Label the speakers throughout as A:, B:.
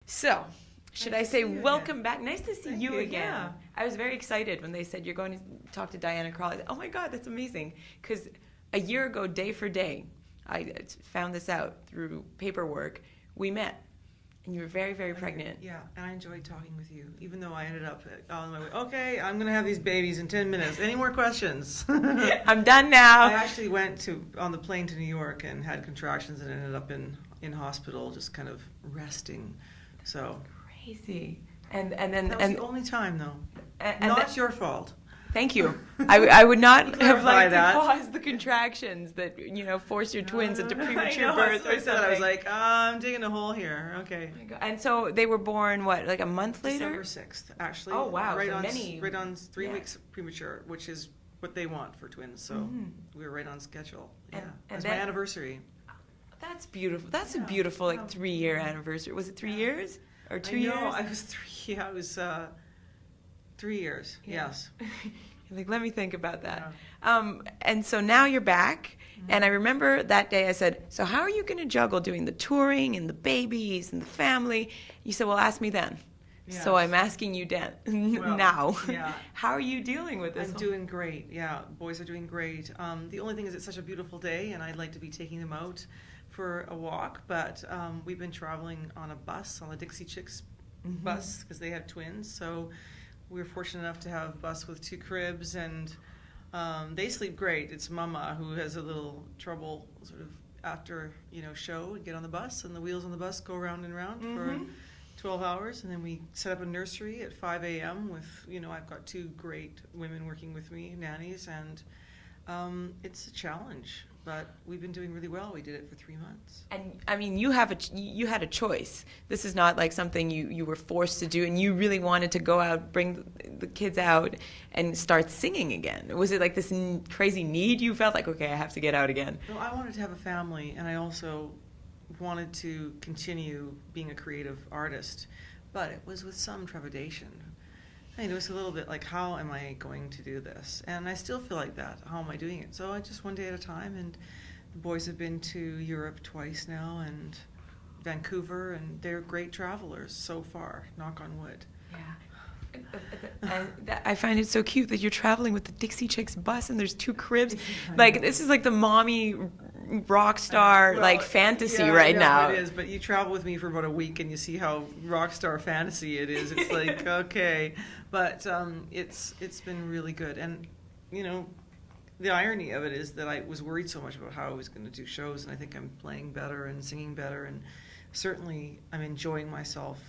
A: So, should I say welcome back? Nice to see
B: Thank
A: you
B: you,
A: again.
B: yeah.
A: I was very excited when they said you're going to talk to Diana Krall. I said, oh my God, that's amazing. Because a year ago, day for day, I found this out through paperwork. We met, and you were very, very pregnant.
B: Yeah, and I enjoyed talking with you, even though I ended up on my way. Okay, I'm going to have these babies in 10 minutes. Any more questions?
A: I'm done now.
B: I actually went on the plane to New York and had contractions and ended up in hospital, just kind of resting. So
A: crazy. And then
B: that was the only time, though.
A: And
B: Not your fault.
A: Thank you. I would not have liked
B: that.
A: to cause the contractions that, force your twins into premature birth or something.
B: I was like, I'm digging a hole here. Okay.
A: Oh my God. And so they were born, what, like a month later?
B: December 6th, actually.
A: Oh, wow.
B: Right
A: So
B: on, right on 3 weeks premature, which is what they want for twins. So we were right on schedule. Yeah. It was my anniversary.
A: That's beautiful. That's a beautiful, 3-year anniversary. Was it 3 years? Or 2 years?
B: No, I was 3. Yeah, I was 3 years. Yeah. Yes.
A: Let me think about that. Yeah. And so now you're back. And I remember that day I said, so how are you going to juggle doing the touring and the babies and the family? You said, well, ask me then. Yes. So I'm asking you now.
B: Yeah.
A: How are you dealing with this?
B: I'm doing great. Yeah, boys are doing great. The only thing is it's such a beautiful day, and I'd like to be taking them out for a walk. But we've been traveling on a bus, on the Dixie Chicks bus, because they have twins. So we were fortunate enough to have a bus with 2 cribs, and they sleep great. It's Mama who has a little trouble sort of after, show, get on the bus, and the wheels on the bus go round and round for 12 hours, and then we set up a nursery at 5 a.m. with, I've got 2 great women working with me, nannies, and it's a challenge, but we've been doing really well. We did it for 3 months.
A: And I mean, you had a choice. This is not like something you were forced to do, and you really wanted to go out, bring the kids out, and start singing again. Was it like this crazy need you felt like, okay, I have to get out again?
B: No, I wanted to have a family, and I also wanted to continue being a creative artist, but it was with some trepidation. It was a little bit like, how am I going to do this? And I still feel like that. How am I doing it? So I just one day at a time, and the boys have been to Europe twice now, and Vancouver, and they're great travelers so far, knock on wood.
A: Yeah. I find it so cute that you're traveling with the Dixie Chicks bus and there's 2 cribs. Like, this is like the mommy rock star fantasy right now.
B: It is, but you travel with me for about a week and you see how rock star fantasy it is. It's like, okay. But it's been really good. And, the irony of it is that I was worried so much about how I was going to do shows, and I think I'm playing better and singing better, and certainly I'm enjoying myself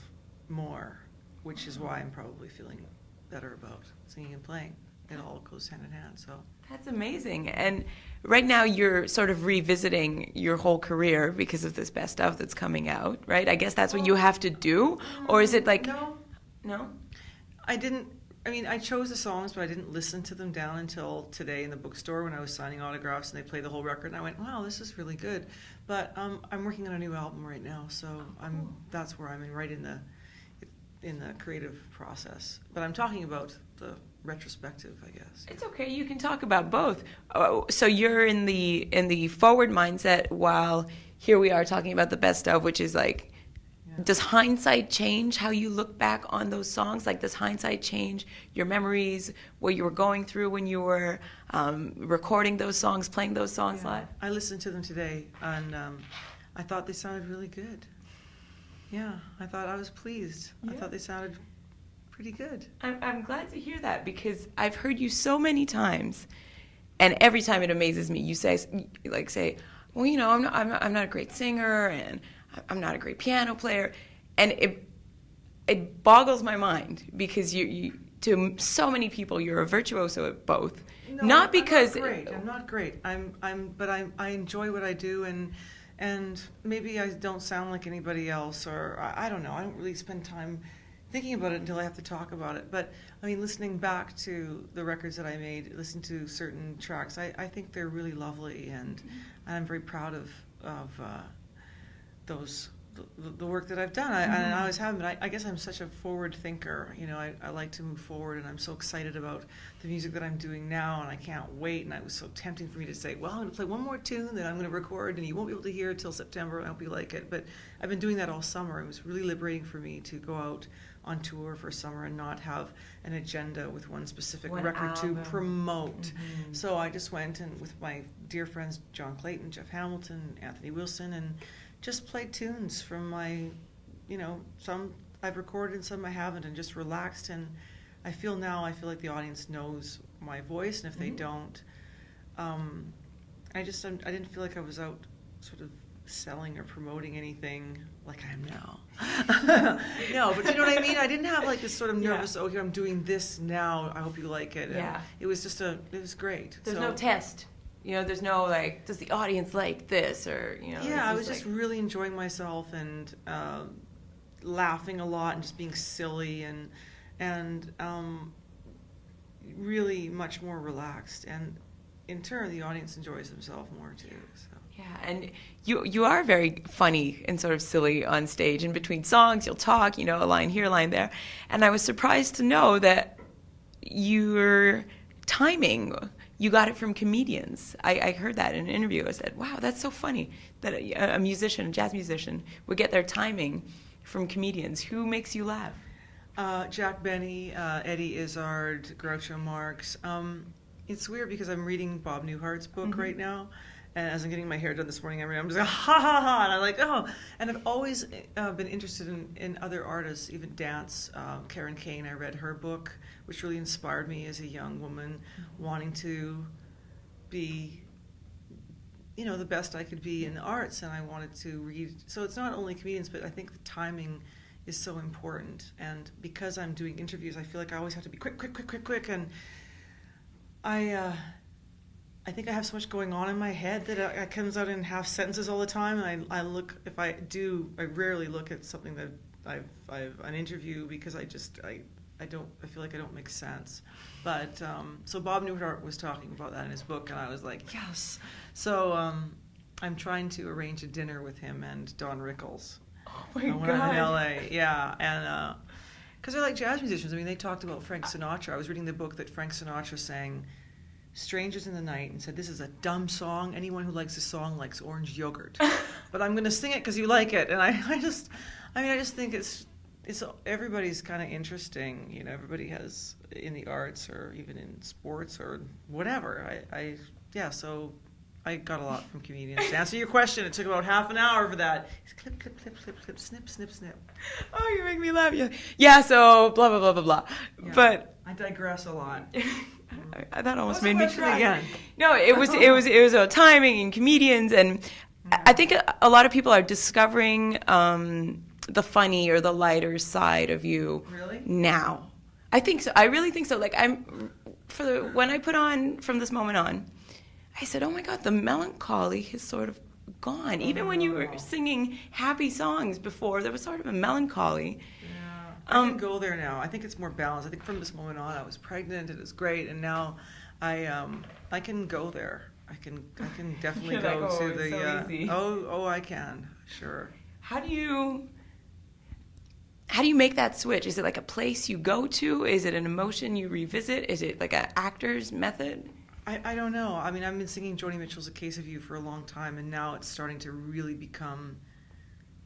B: more, which is why I'm probably feeling better about singing and playing. It all goes hand in hand. So
A: that's amazing. And right now you're sort of revisiting your whole career because of this best of that's coming out, right? I guess that's what you have to do, or is it like no?
B: I chose the songs, but I didn't listen to them down until today in the bookstore when I was signing autographs and they played the whole record, and I went, wow, this is really good. But I'm working on a new album right now, so that's where I'm right in the creative process. But I'm talking about the retrospective, I guess.
A: It's okay. You can talk about both. So you're in the forward mindset, while here we are talking about the best of, which is like, does hindsight change how you look back on those songs? Like, does hindsight change your memories, what you were going through when you were recording those songs, playing those songs live?
B: I listened to them today, and I thought they sounded really good. Yeah, I was pleased. Yeah. I thought they sounded pretty good.
A: I'm glad to hear that, because I've heard you so many times, and every time it amazes me. You say, well, I'm not a great singer, and I'm not a great piano player, and it boggles my mind, because you to so many people you're a virtuoso at both.
B: No,
A: not because
B: I'm not great. But I enjoy what I do, and maybe I don't sound like anybody else, or I don't know. I don't really spend time thinking about it until I have to talk about it. But listening back to the records that I made, listening to certain tracks, I think they're really lovely, and I'm very proud of those the work that I've done. I always have, but I guess I'm such a forward thinker. You know, I like to move forward, and I'm so excited about the music that I'm doing now, and I can't wait. And it was so tempting for me to say, well, I'm going to play one more tune that I'm going to record, and you won't be able to hear it till September. I hope you like it. But I've been doing that all summer. It was really liberating for me to go out on tour for summer and not have an agenda with one specific record to promote. So I just went and with my dear friends John Clayton, Jeff Hamilton, Anthony Wilson, and just played tunes from my, you know, some I've recorded, some I haven't, and just relaxed. And I feel like the audience knows my voice, and if they don't, I didn't feel like I was out sort of selling or promoting anything like I am now. No, but you know what I mean? I didn't have like this sort of nervous, oh, here I'm doing this now, I hope you like it. And it was just it was great.
A: There's no test. You know, there's no like, does the audience like this, or, you know.
B: Yeah, I was just really enjoying myself and laughing a lot and just being silly and really much more relaxed. And in turn, the audience enjoys themselves more too. So.
A: Yeah, and you are very funny and sort of silly on stage. In between songs, you'll talk, you know, a line here, a line there. And I was surprised to know that your timing, you got it from comedians. I heard that in an interview. I said, wow, that's so funny that a musician, a jazz musician, would get their timing from comedians. Who makes you laugh?
B: Jack Benny, Eddie Izzard, Groucho Marx. It's weird because I'm reading Bob Newhart's book right now. And as I'm getting my hair done this morning, I'm just like, ha, ha, ha. And I'm like, oh. And I've always been interested in other artists, even dance. Karen Kane, I read her book, which really inspired me as a young woman, wanting to be, you know, the best I could be in the arts. And I wanted to read. So it's not only comedians, but I think the timing is so important. And because I'm doing interviews, I feel like I always have to be quick. And I think I have so much going on in my head that it comes out in half sentences all the time. And I rarely look at something that I've an interview because I feel like I don't make sense. But so Bob Newhart was talking about that in his book, and I was like, yes. So I'm trying to arrange a dinner with him and Don Rickles.
A: Oh my God!
B: When I'm in LA, yeah, and because they're like jazz musicians. I mean, they talked about Frank Sinatra. I was reading the book that Frank Sinatra sang Strangers in the Night and said, this is a dumb song. Anyone who likes this song likes orange yogurt. But I'm going to sing it because you like it. And I just think it's everybody's kind of interesting. You know, everybody has in the arts or even in sports or whatever. So I got a lot from comedians. To answer your question, it took about half an hour for that. Clip, snip, snip, snip.
A: Oh, you make me laugh. Yeah, so blah, blah, blah, blah, blah.
B: Yeah,
A: but
B: I digress a lot.
A: That almost made me cry.
B: Again?
A: No, it was a timing and comedians, and I think a lot of people are discovering the funny or the lighter side of you now. I think so. I really think so. Like when I put on From This Moment On, I said, oh my God, the melancholy has sort of gone. Even when you were singing happy songs before, there was sort of a melancholy.
B: I can go there now. I think it's more balanced. I think From This Moment On, I was pregnant. It was great, and now I can go there. I can definitely go
A: like,
B: to the.
A: So easy.
B: I can, sure.
A: How do you make that switch? Is it like a place you go to? Is it an emotion you revisit? Is it like an actor's method?
B: I don't know. I mean, I've been singing Joni Mitchell's A Case of You for a long time, and now it's starting to really become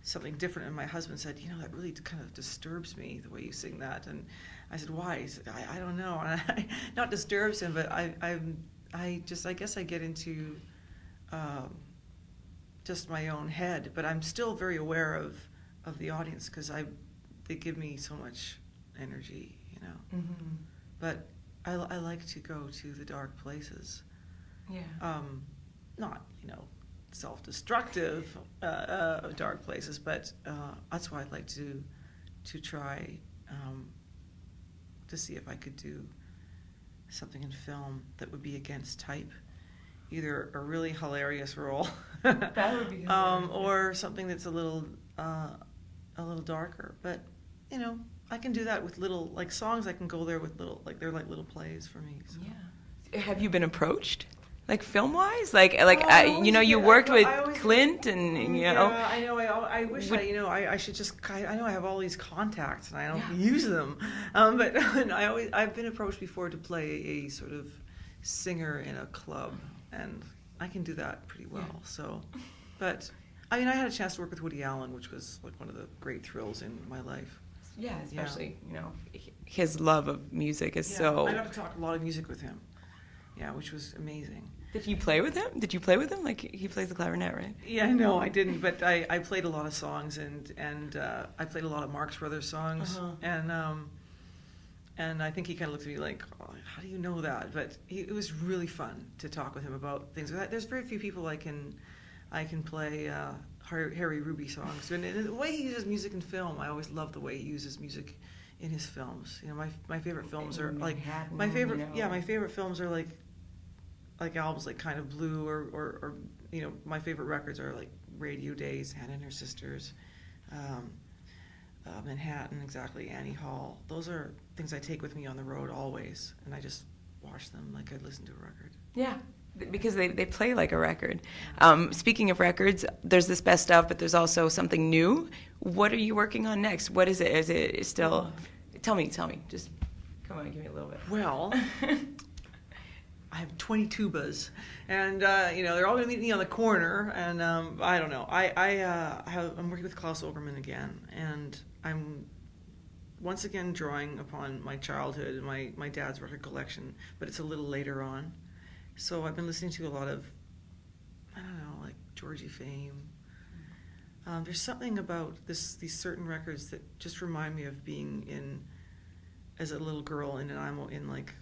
B: something different. And my husband said, you know, that really kind of disturbs me, the way you sing that. And I said, why? He said, I don't know. And not disturbs him, but I guess I get into just my own head. But I'm still very aware of the audience because they give me so much energy, you know. Mm-hmm. But I like to go to the dark places. Yeah. Not, you know, self-destructive dark places, but that's why I'd like to try to see if I could do something in film that would be against type, either a really hilarious role
A: that would be hilarious.
B: Or something that's a little darker. But you know, I can do that with little, like, songs. I can go there with little, like, they're like little plays for me. So.
A: Yeah. Have you been approached? Like film-wise? You worked with Clint and, you know.
B: Yeah, I know. I wish I should just, I know I have all these contacts and I don't use them. But I've been approached before to play a sort of singer in a club, and I can do that pretty well.
A: Yeah.
B: So, but I mean, I had a chance to work with Woody Allen, which was like one of the great thrills in my life.
A: Yeah, especially, you know, his love of music is so...
B: I got to talk a lot of music with him. Yeah, which was amazing.
A: Did you play with him? Did you play with him? Like, he plays the clarinet, right?
B: Yeah, no, I didn't, but I played a lot of songs, and I played a lot of Marx Brothers songs, and I think he kind of looked at me like, oh, how do you know that? But it was really fun to talk with him about things. There's very few people I can play Harry Ruby songs, and the way he uses music in film, I always love the way he uses music in his films. You know, my favorite films are like my favorite films are like albums like Kind of Blue or you know, my favorite records are like Radio Days, Hannah and Her Sisters, Manhattan, exactly, Annie Hall. Those are things I take with me on the road always, and I just watch them like I'd listen to a record. Yeah.
A: Because they play like a record. Speaking of records, there's this best of, but there's also something new. What are you working on next? What is it? Is it still... Tell me. Just come on, give me a little bit.
B: Well... I have 20 tubas, and you know, they're all going to meet me on the corner, and I don't know. I'm working with Klaus Oberman again, and I'm once again drawing upon my childhood and my dad's record collection, but it's a little later on. So I've been listening to a lot of, I don't know, like Georgie Fame. There's something about these certain records that just remind me of being in, as a little girl in Nanaimo, in like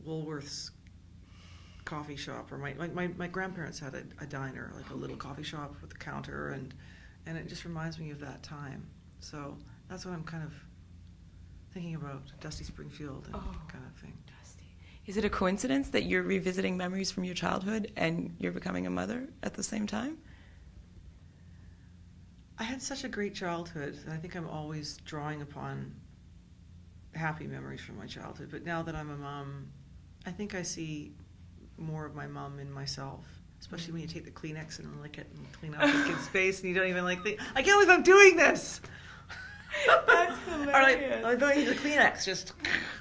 B: Woolworth's coffee shop, or my grandparents had a diner, like a little coffee shop with a counter, and it just reminds me of that time. So that's what I'm kind of thinking about, Dusty Springfield and kind of thing.
A: Dusty. Is it a coincidence that you're revisiting memories from your childhood and you're becoming a mother at the same time?
B: I had such a great childhood, and I think I'm always drawing upon happy memories from my childhood. But now that I'm a mom, I think I see more of my mom in myself, especially when you take the Kleenex and lick it and clean up the kid's face, and you don't even like think, I can't believe I'm doing this.
A: That's hilarious.
B: Or like the Kleenex, just...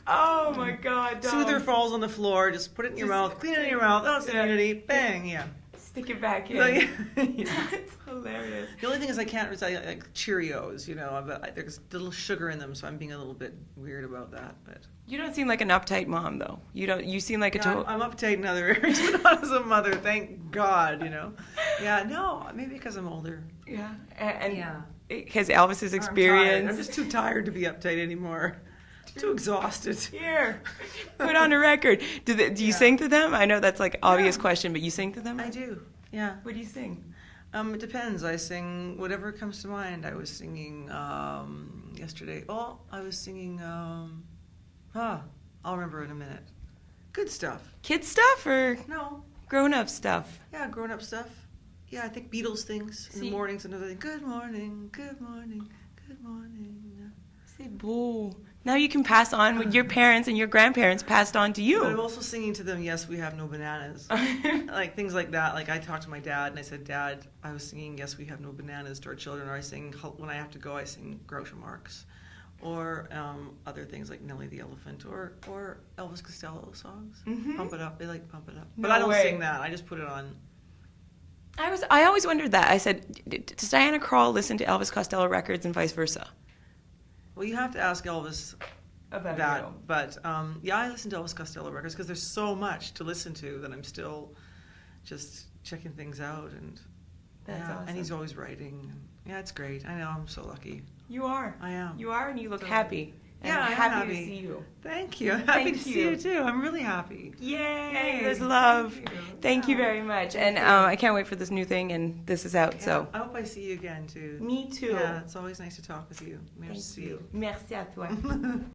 A: Oh my God, Dom.
B: Soother falls on the floor, just put it in your mouth, clean it in your mouth, oh, it's immunity, bang, yeah.
A: Stick it back in.
B: Yeah.
A: That's hilarious.
B: The only thing is I can't recite like Cheerios, you know, but there's little sugar in them, so I'm being a little bit weird about that. But
A: you don't seem like an uptight mom, though. You seem like a total...
B: I'm uptight in other areas, but not as a mother, thank God, you know. Yeah, no, maybe because I'm older.
A: Yeah, and because Elvis's experience...
B: I'm just too tired to be uptight anymore. Too exhausted.
A: Here, put on a record. Do you sing to them? I know that's like obvious question, but you sing to them?
B: I do. Yeah.
A: What do you sing?
B: It depends. I sing whatever comes to mind. I was singing yesterday. Oh, I was singing. I'll remember in a minute. Good stuff.
A: Kid stuff or
B: no?
A: Grown-up stuff.
B: Yeah, grown-up stuff. Yeah, I think Beatles things in the mornings. Another thing. Good morning. Good morning. Good morning.
A: C'est beau. Now you can pass on what your parents and your grandparents passed on to you.
B: But I'm also singing to them, Yes, We Have No Bananas. Like things like that. Like I talked to my dad and I said, Dad, I was singing Yes, We Have No Bananas to our children. Or I sing, when I have to go, I sing Groucho Marx. Or other things like Nellie the Elephant or Elvis Costello songs. Mm-hmm. Pump It Up. They like Pump It Up. But I don't sing that. I just put it on.
A: I always wondered that. I said, does Diana Krall listen to Elvis Costello records and vice versa?
B: Well, you have to ask Elvis
A: about
B: that.
A: You.
B: But I listen to Elvis Costello records because there's so much to listen to that I'm still just checking things out. And
A: that's awesome.
B: And he's always writing. And, it's great. I know, I'm so lucky.
A: You are.
B: I am.
A: You are, and you look happy. And
B: I'm
A: happy to see you.
B: Thank you. Happy to see you too. I'm really happy.
A: Yay! There's love. Thank you very much. And I can't wait for this new thing, and this is out. So
B: I hope I see you again too.
A: Me too.
B: Yeah, it's always nice to talk with you. Merci.
A: Merci à toi.